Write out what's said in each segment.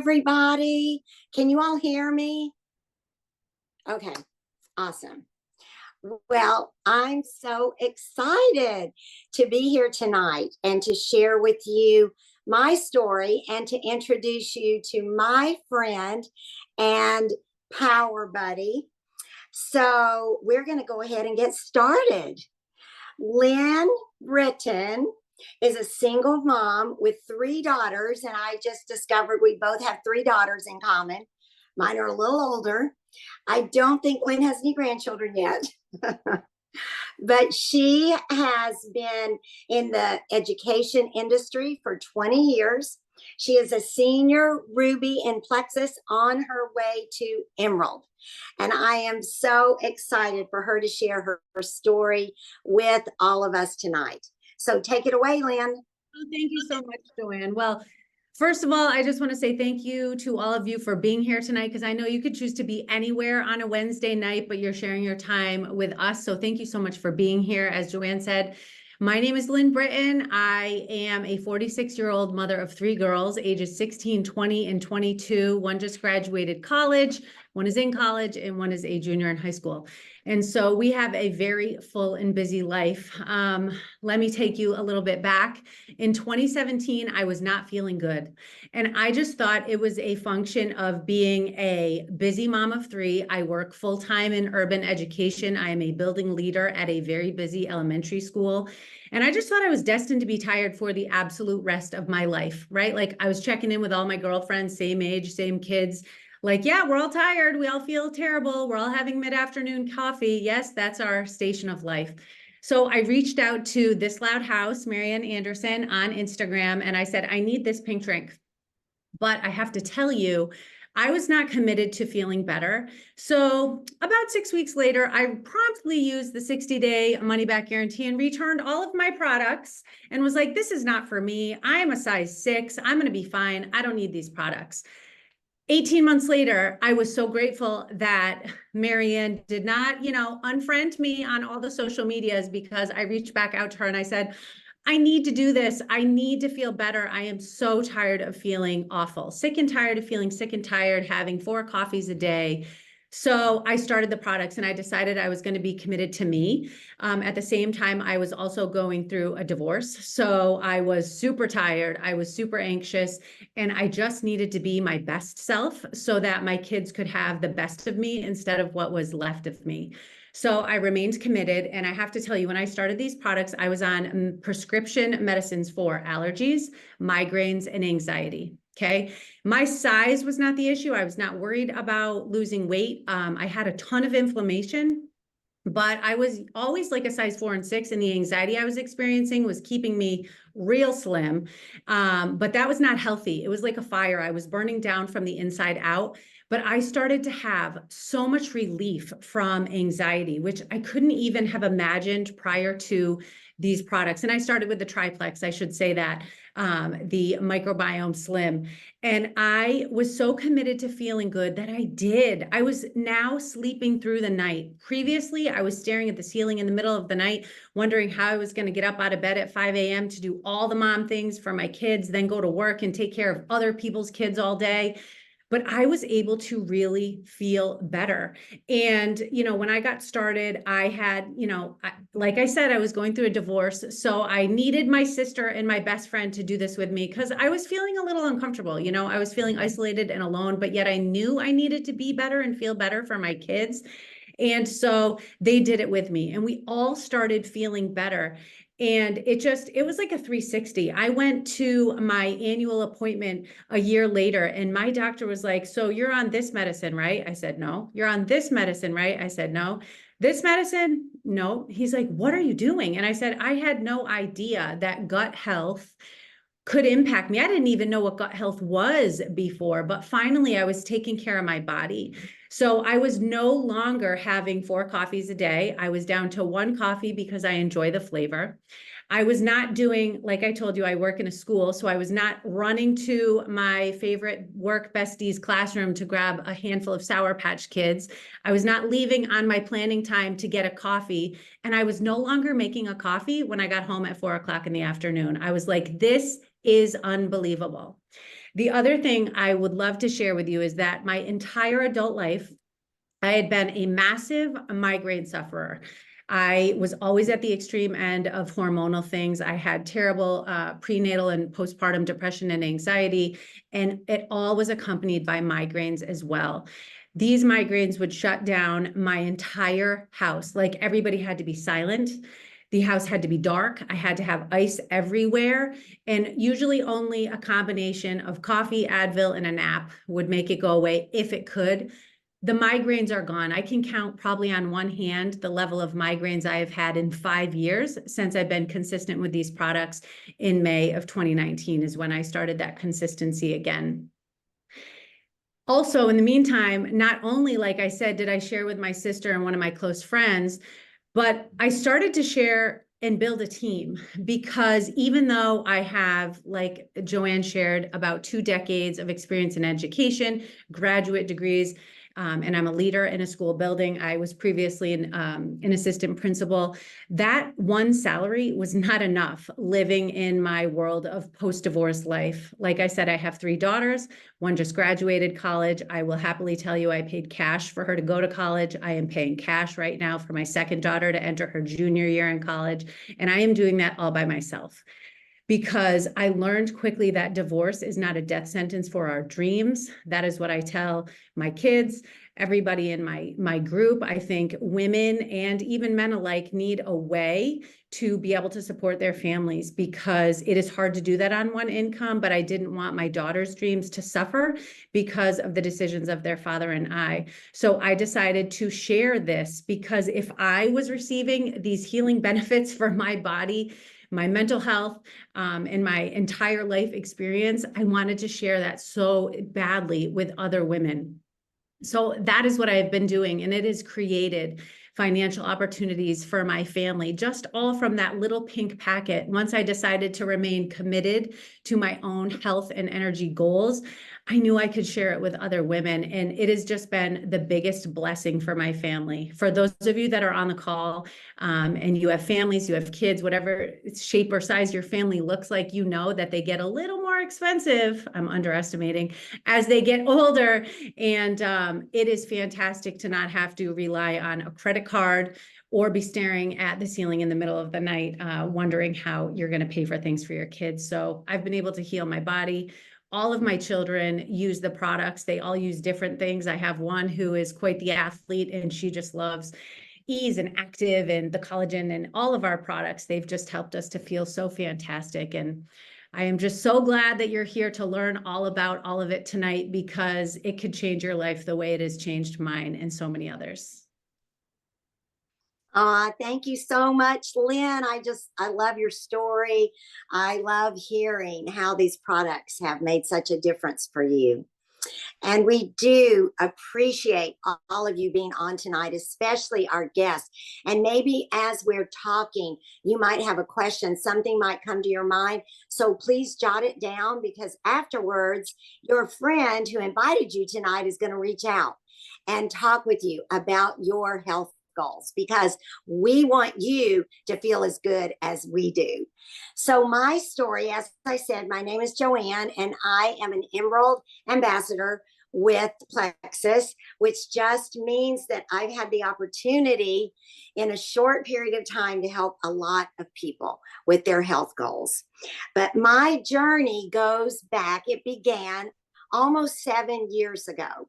everybody. Can you all hear me? Okay, awesome. Well, I'm so excited to be here tonight and to share with you my story and to introduce you to my friend and power buddy. So, we're going to go ahead and get started. Lynne Britton is a single mom with three daughters, and I just discovered we both have three daughters in common. Mine are a little older. I don't think Lynne has any grandchildren yet. But she has been in the education industry for 20 years. She is a senior Ruby in Plexus on her way to Emerald. And I am so excited for her to share her story with all of us tonight. So take it away, Lynne. Oh, thank you so much, Joanne. Well, first of all, I just want to say thank you to all of you for being here tonight, because I know you could choose to be anywhere on a Wednesday night, but you're sharing your time with us. So thank you so much for being here. As Joanne said, my name is Lynne Britton. I am a 46-year-old mother of three girls, ages 16, 20, and 22. One just graduated college, one is in college, and one is a junior in high school. And so we have a very full and busy life. Let me take you a little bit back. In 2017, I was not feeling good. And I just thought it was a function of being a busy mom of three. I work full-time in urban education. I am a building leader at a very busy elementary school. And I just thought I was destined to be tired for the absolute rest of my life, right? Like I was checking in with all my girlfriends, same age, same kids. Like, yeah, we're all tired. We all feel terrible. We're all having mid-afternoon coffee. Yes, that's our station of life. So I reached out to This Loud House, Marianne Anderson, on Instagram, and I said, I need this pink drink. But I have to tell you, I was not committed to feeling better. So about 6 weeks later, I promptly used the 60-day money-back guarantee and returned all of my products and was like, this is not for me. I'm a size 6. I'm going to be fine. I don't need these products. 18 months later, I was so grateful that Marianne did not, unfriend me on all the social medias, because I reached back out to her and I said, I need to do this. I need to feel better. I am so tired of feeling awful, sick and tired of feeling sick and tired, having 4 coffees a day. So I started the products and I decided I was going to be committed to me. At the same time, I was also going through a divorce. So I was super tired. I was super anxious, and I just needed to be my best self so that my kids could have the best of me instead of what was left of me. So I remained committed. And I have to tell you, when I started these products, I was on prescription medicines for allergies, migraines, and anxiety. Okay. My size was not the issue. I was not worried about losing weight. I had a ton of inflammation, but I was always like a size 4 and 6. And the anxiety I was experiencing was keeping me real slim. But that was not healthy. It was like a fire. I was burning down from the inside out. But I started to have so much relief from anxiety, which I couldn't even have imagined prior to these products. And I started with the triplex, I should say that, the microbiome slim. And I was so committed to feeling good that I did. I was now sleeping through the night. Previously, I was staring at the ceiling in the middle of the night, wondering how I was going to get up out of bed at 5 a.m. to do all the mom things for my kids, then go to work and take care of other people's kids all day. But I was able to really feel better. And, when I got started, I had, like I said, I was going through a divorce. So I needed my sister and my best friend to do this with me, because I was feeling a little uncomfortable. I was feeling isolated and alone, but yet I knew I needed to be better and feel better for my kids. And so they did it with me, and we all started feeling better. And it was like a 360. I went to my annual appointment a year later, and my doctor was like, so you're on this medicine, right? I said, no. You're on this medicine, right? I said, no. This medicine? No. He's like, what are you doing? And I said, I had no idea that gut health could impact me. I didn't even know what gut health was before, but finally I was taking care of my body. So I was no longer having 4 coffees a day. I was down to 1 coffee because I enjoy the flavor. I was not doing, like I told you, I work in a school, so I was not running to my favorite work bestie's classroom to grab a handful of Sour Patch Kids. I was not leaving on my planning time to get a coffee. And I was no longer making a coffee when I got home at 4 o'clock in the afternoon. I was like, this is unbelievable. The other thing I would love to share with you is that my entire adult life, I had been a massive migraine sufferer. I was always at the extreme end of hormonal things. I had terrible prenatal and postpartum depression and anxiety, and it all was accompanied by migraines as well. These migraines would shut down my entire house. Like everybody had to be silent. The house had to be dark. I had to have ice everywhere. And usually only a combination of coffee, Advil, and a nap would make it go away if it could. The migraines are gone. I can count probably on one hand the level of migraines I have had in 5 years since I've been consistent with these products. In May of 2019 is when I started that consistency again. Also, in the meantime, not only, like I said, did I share with my sister and one of my close friends, but I started to share and build a team, because even though I have, like Joanne shared, about 2 decades of experience in education, graduate degrees, and I'm a leader in a school building. I was previously an assistant principal. That one salary was not enough living in my world of post-divorce life. Like I said, I have 3 daughters. One just graduated college. I will happily tell you I paid cash for her to go to college. I am paying cash right now for my second daughter to enter her junior year in college. And I am doing that all by myself, because I learned quickly that divorce is not a death sentence for our dreams. That is what I tell my kids, everybody in my group. I think women and even men alike need a way to be able to support their families, because it is hard to do that on one income. But I didn't want my daughter's dreams to suffer because of the decisions of their father and I. So I decided to share this, because if I was receiving these healing benefits for my body, my mental health, and my entire life experience, I wanted to share that so badly with other women. So that is what I've been doing, and it has created financial opportunities for my family, just all from that little pink packet. Once I decided to remain committed to my own health and energy goals, I knew I could share it with other women, and it has just been the biggest blessing for my family. For those of you that are on the call, and you have families, you have kids, whatever shape or size your family looks like, you know that they get a little more expensive. I'm underestimating as they get older. And it is fantastic to not have to rely on a credit card or be staring at the ceiling in the middle of the night, wondering how you're going to pay for things for your kids. So I've been able to heal my body. All of my children use the products. They all use different things. I have one who is quite the athlete, and she just loves ease and active and the collagen and all of our products. They've just helped us to feel so fantastic. And I am just so glad that you're here to learn all about all of it tonight, because it could change your life the way it has changed mine and so many others. Thank you so much, Lynn. I love your story. I love hearing how these products have made such a difference for you. And we do appreciate all of you being on tonight, especially our guests. And maybe as we're talking, you might have a question, something might come to your mind. So please jot it down, because afterwards, your friend who invited you tonight is going to reach out and talk with you about your health goals, because we want you to feel as good as we do. So my story, as I said, my name is Joanne, and I am an Emerald Ambassador with Plexus, which just means that I've had the opportunity in a short period of time to help a lot of people with their health goals. But my journey goes back, it began almost 7 years ago.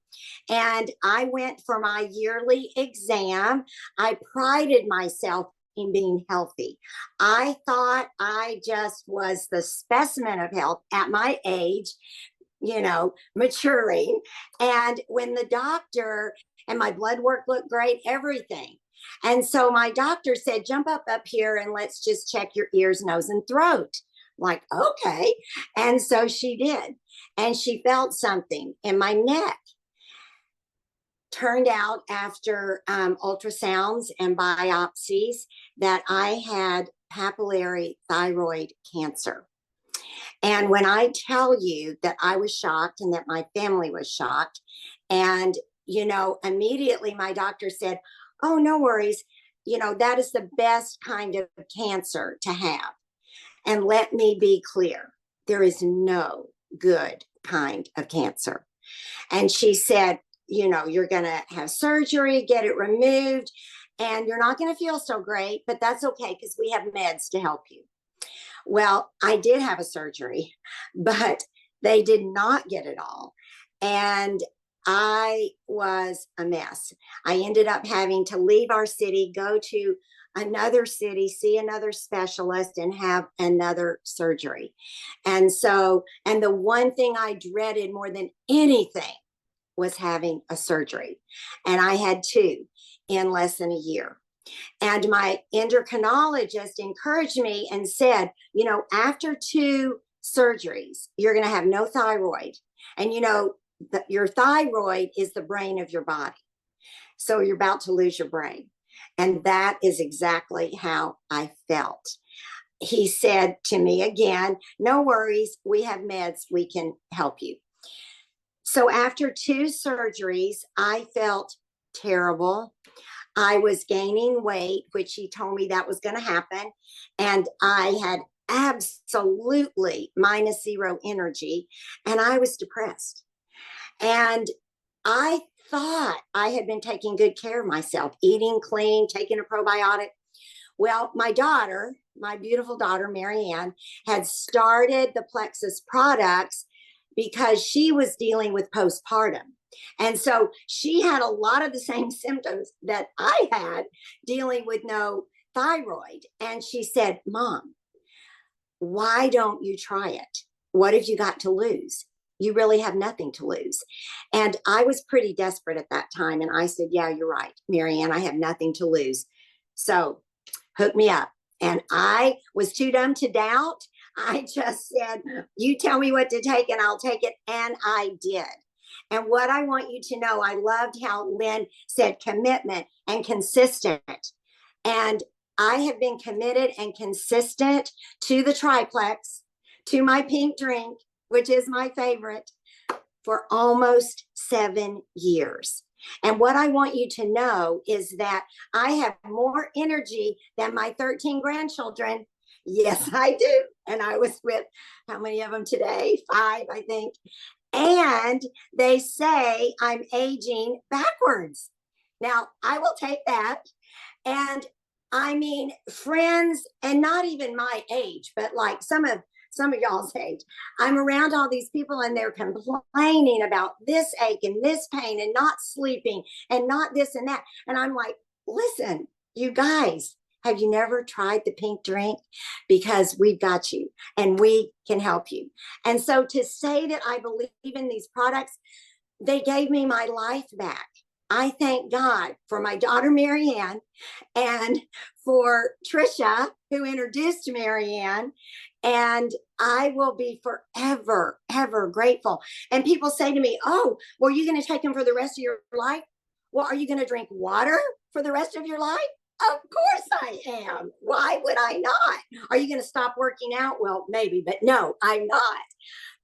And I went for my yearly exam. I prided myself in being healthy. I thought I just was the specimen of health at my age, maturing. And when the doctor, and my blood work looked great, everything. And so my doctor said, jump up here and let's just check your ears, nose, and throat. Like, okay. And so she did. And she felt something in my neck. Turned out after ultrasounds and biopsies that I had papillary thyroid cancer. And when I tell you that I was shocked and that my family was shocked, and, immediately my doctor said, oh, no worries. That is the best kind of cancer to have. And let me be clear, there is no good kind of cancer. And she said, you know, you're going to have surgery, get it removed, and you're not going to feel so great, but that's okay because we have meds to help you. Well, I did have a surgery, but they did not get it all. And I was a mess. I ended up having to leave our city, go to another city, see another specialist, and have another surgery. And so, and the one thing I dreaded more than anything was having a surgery. And I had two in less than a year. And my endocrinologist encouraged me and said, you know, after two surgeries, you're going to have no thyroid. And, you know, your thyroid is the brain of your body. So you're about to lose your brain. And that is exactly how I felt. He said to me again, no worries, we have meds, we can help you. So after two surgeries, I felt terrible. I was gaining weight, which he told me that was going to happen. And I had absolutely -0 energy. And I was depressed. And I thought I had been taking good care of myself, eating clean, taking a probiotic. Well, my daughter, my beautiful daughter, Marianne, had started the plexus products because she was dealing with postpartum. And so she had a lot of the same symptoms that I had, dealing with no thyroid. And she said, Mom, why don't you try it? What have you got to lose? You really have nothing to lose. And I was pretty desperate at that time. And I said, yeah, you're right, Marianne, I have nothing to lose. So hook me up. And I was too dumb to doubt. I just said, you tell me what to take and I'll take it. And I did. And what I want you to know, I loved how Lynne said commitment and consistent. And I have been committed and consistent to the triplex, to my pink drink, which is my favorite, for almost 7 years. And what I want you to know is that I have more energy than my 13 grandchildren. Yes, I do. And I was with how many of them today? 5, I think. And they say I'm aging backwards. Now, I will take that. And I mean, friends, and not even my age, but like some of y'all's age. I'm around all these people and they're complaining about this ache and this pain and not sleeping and not this and that. And I'm like, listen, you guys, have you never tried the pink drink? Because we've got you and we can help you. And so to say that I believe in these products, they gave me my life back. I thank God for my daughter, Marianne, and for Trisha, who introduced Marianne. And I will be forever, ever grateful. And people say to me, oh, well, are you going to take them for the rest of your life? Well, are you going to drink water for the rest of your life? Of course I am. Why would I not? Are you going to stop working out? Well, maybe, but no, I'm not.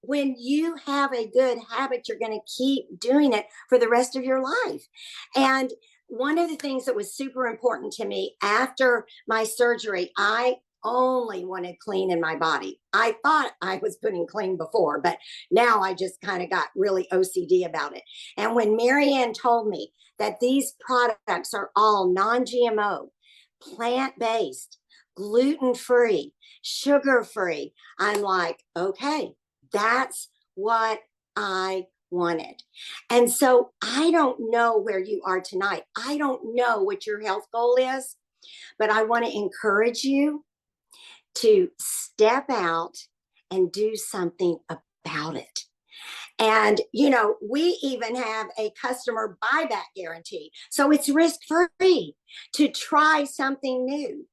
When you have a good habit, you're going to keep doing it for the rest of your life. And one of the things that was super important to me after my surgery, I only wanted clean in my body. I thought I was putting clean before, but now I just kind of got really OCD about it. And when Marianne told me that these products are all non-GMO, plant-based, gluten-free, sugar-free, I'm like, okay, that's what I wanted. And so I don't know where you are tonight. I don't know what your health goal is, but I want to encourage you to step out and do something about it. And, you know, we even have a customer buyback guarantee. So it's risk-free to try something new.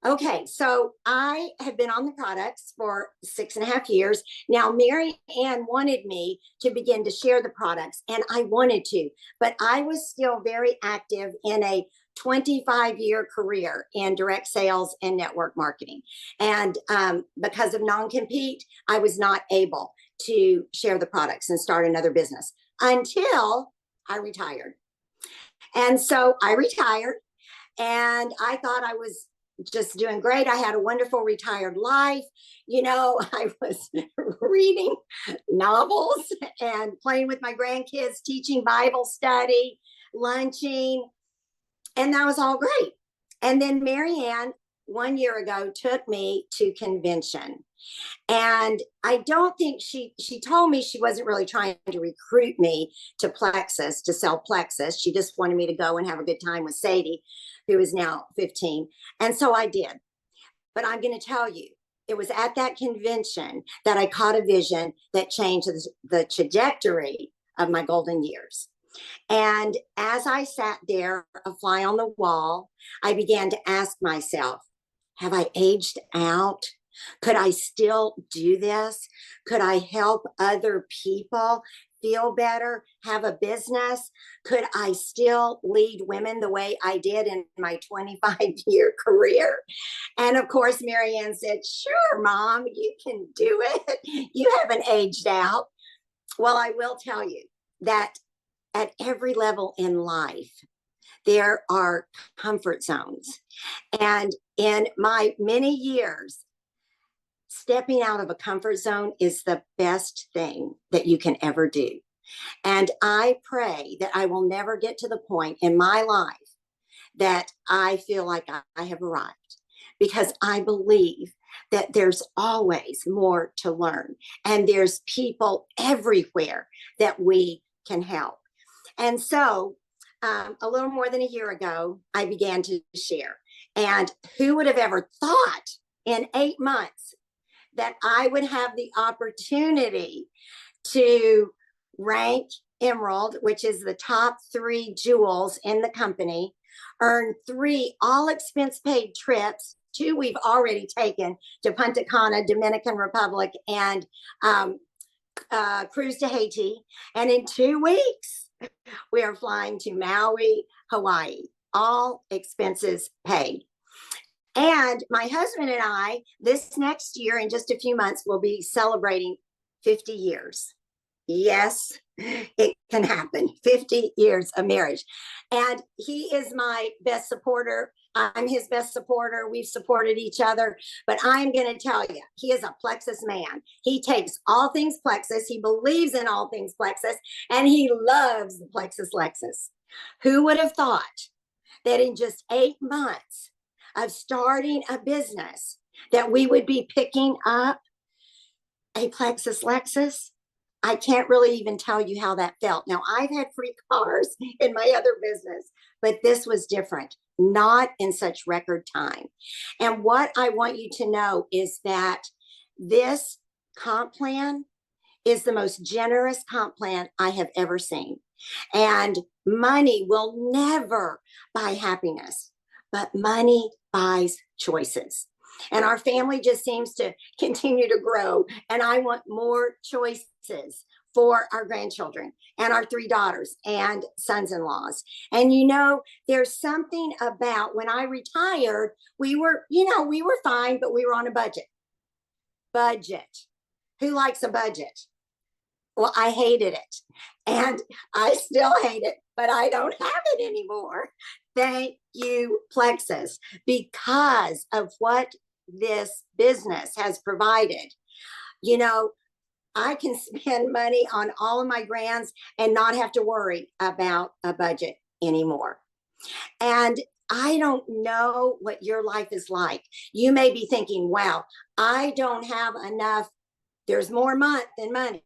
Okay, so I have been on the products for 6.5 years. Now, Mary Ann wanted me to begin to share the products, and I wanted to, but I was still very active in a 25-year career in direct sales and network marketing. And because of non-compete, I was not able to share the products and start another business until I retired. And so I retired, and I thought I was just doing great. I had a wonderful retired life. I was reading novels and playing with my grandkids, teaching Bible study, lunching, and that was all great. And then Marianne, 1 year ago, took me to convention. And I don't think she told me she wasn't really trying to recruit me to Plexus, to sell Plexus. She just wanted me to go and have a good time with Sadie, who is now 15. And so I did. But I'm going to tell you, it was at that convention that I caught a vision that changed the trajectory of my golden years. And as I sat there, a fly on the wall, I began to ask myself, have I aged out? Could I still do this? Could I help other people feel better, have a business? Could I still lead women the way I did in my 25-year career? And of course, Marianne said, sure, Mom, you can do it. You haven't aged out. Well, I will tell you that at every level in life, there are comfort zones. And in my many years, stepping out of a comfort zone is the best thing that you can ever do. And I pray that I will never get to the point in my life that I feel like I have arrived, because I believe that there's always more to learn, and there's people everywhere that we can help. And so a little more than a year ago, I began to share. And who would have ever thought in 8 months that I would have the opportunity to rank Emerald, which is the top 3 jewels in the company, earn 3 all expense paid trips. 2 we've already taken to Punta Cana, Dominican Republic, and cruise to Haiti. And in 2 weeks, we are flying to Maui, Hawaii, all expenses paid. And my husband and I, this next year, in just a few months, will be celebrating 50 years. Yes, it can happen. 50 years of marriage. And he is my best supporter. I'm his best supporter. We've supported each other. But I'm going to tell you, he is a Plexus man. He takes all things Plexus. He believes in all things Plexus. And he loves the Plexus Lexus. Who would have thought that in just 8 months of starting a business that we would be picking up a Plexus Lexus? I can't really even tell you how that felt. Now, I've had free cars in my other business, but this was different, not in such record time. And what I want you to know is that this comp plan is the most generous comp plan I have ever seen. And money will never buy happiness, but money buys choices. And our family just seems to continue to grow. And I want more choices for our grandchildren and our 3 daughters and sons-in-laws. And there's something about when I retired, we were fine, but we were on a budget. Who likes a budget? Well, I hated it. And I still hate it, but I don't have it anymore. Thank you, Plexus, because of what this business has provided. I can spend money on all of my grands and not have to worry about a budget anymore. And I don't know what your life is like. You may be thinking, wow, I don't have enough. There's more month than money.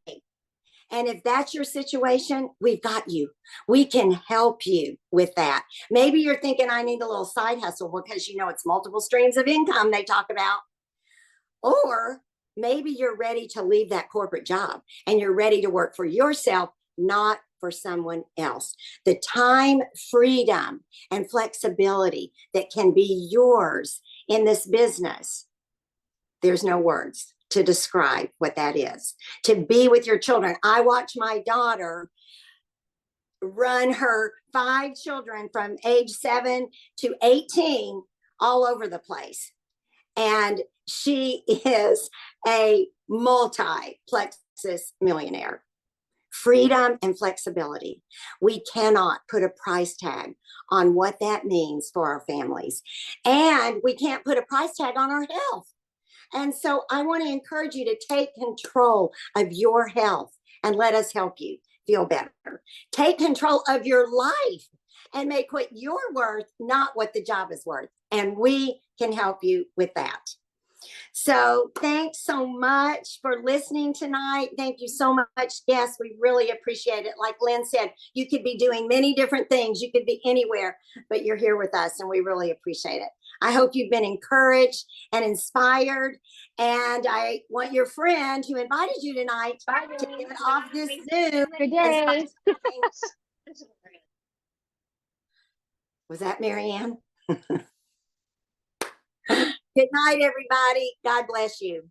And if that's your situation, we've got you. We can help you with that. Maybe you're thinking I need a little side hustle because it's multiple streams of income they talk about. Or maybe you're ready to leave that corporate job and you're ready to work for yourself, not for someone else. The time, freedom, and flexibility that can be yours in this business, there's no words to describe what that is. To be with your children. I watch my daughter run her 5 children from age 7 to 18 all over the place. And she is a multi-Plexus millionaire. freedom and flexibility. We cannot put a price tag on what that means for our families. And we can't put a price tag on our health. And so I want to encourage you to take control of your health and let us help you feel better. Take control of your life and make what you're worth, not what the job is worth. And we can help you with that. So thanks so much for listening tonight. Thank you so much. Yes, we really appreciate it. Like Lynne said, you could be doing many different things. You could be anywhere, but you're here with us and we really appreciate it. I hope you've been encouraged and inspired. And I want your friend who invited you tonight to get off this Zoom. Good day. Was that Marianne? Good night, everybody. God bless you.